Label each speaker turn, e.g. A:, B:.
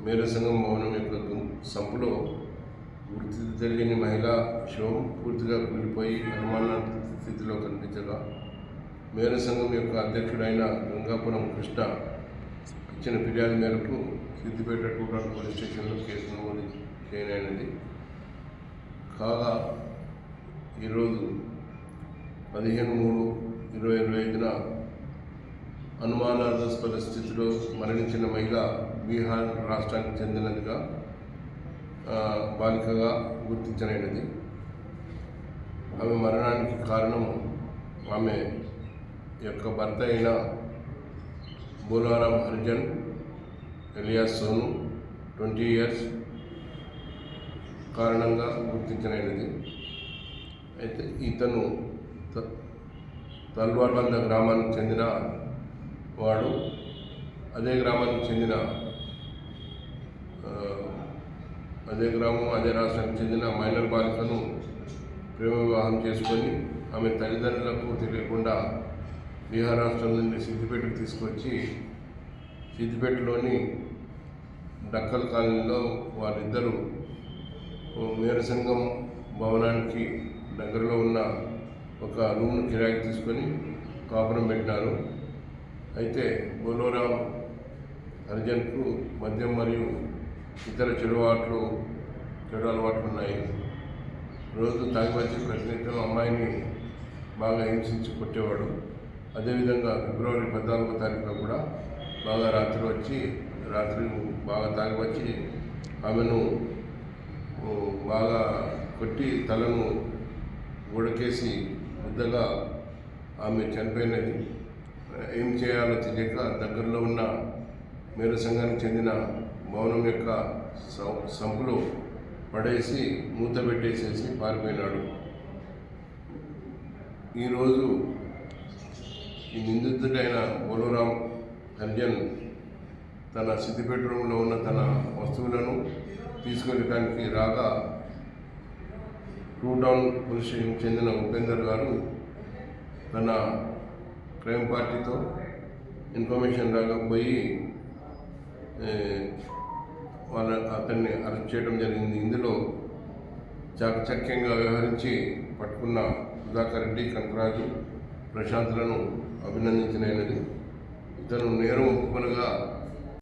A: మేర సంఘం భవనం యొక్క సంపులో వృత్తి తెలియని మహిళా శవం పూర్తిగా కూలిపోయి అనుమానాస్పద స్థితిలో కనిపించగా మేర సంఘం యొక్క అధ్యక్షుడైన గంగాపురం కృష్ణ ఇచ్చిన ఫిర్యాదు మేరకు సిద్దిపేట టూటాన్ పోలీస్ స్టేషన్లో కేసు నమోదు చేయనైనది. కాగా ఈరోజు 15/3/2025న అనుమానాస్పద స్థితిలో మరణించిన మహిళ బీహార్ రాష్ట్రానికి చెందినదిగా బాలికగా గుర్తించనైనది. ఆమె మరణానికి కారణం ఆమె యొక్క భర్త అయిన బోలారాం హరిజన్ ఎలియాస్ సోను 20 years కారణంగా గుర్తించనైనది. అయితే ఇతను తల్వార్బంద గ్రామానికి చెందిన వాడు. అదే గ్రామానికి చెందిన అదే రాష్ట్రానికి చెందిన మైనర్ బాలికను ప్రేమ వివాహం చేసుకొని ఆమె తల్లిదండ్రులకు తెలియకుండా బీహార్ రాష్ట్రం నుండి సిద్దిపేటకు తీసుకొచ్చి సిద్దిపేటలోని డక్కల్ కాలనీలో వారిద్దరూ మేర సంఘం భవనానికి దగ్గరలో ఉన్న ఒక రూమ్ను కిరాయికి తీసుకొని కాపురం పెట్టినారు. అయితే బోలోరాం హరిజన్కు మద్యం మరియు ఇతర చెడు అలవాట్లు ఉన్నాయి. రోజు తాగి వచ్చి ప్రతినిత్యం అమ్మాయిని బాగా హింసించి కొట్టేవాడు. అదేవిధంగా ఫిబ్రవరి 14వ తారీఖున కూడా రాత్రి బాగా తాగి వచ్చి ఆమెను బాగా కొట్టి తలను గొడకేసి ముద్దగా ఆమె చనిపోయినది. ఏం చేయాలో తెలియక దగ్గరలో ఉన్న మేర సంఘానికి చెందిన భవనం యొక్క సంపులో పడేసి మూత పెట్టేసేసి పారిపోయినాడు. ఈరోజు ఈ నిందితుడైన బోలోరాం హరిజన్ తన సిద్దిపేట రూమ్లో ఉన్న తన వస్తువులను తీసుకెళ్ళడానికి రాగా టూటౌన్ పోలీస్ స్టేషన్కి చెందిన ఉపేందర్ గారు తన క్రైమ్ పార్టీతో ఇన్ఫర్మేషన్ రాగా పోయి అతన్ని అరెస్ట్ చేయడం జరిగింది. ఇందులో చాకచక్యంగా వ్యవహరించి పట్టుకున్న సుధాకర్ రెడ్డి, కనకరాజు, ప్రశాంత్లను అభినందించినది. ఇతను నేరం ఒప్పుకొనగా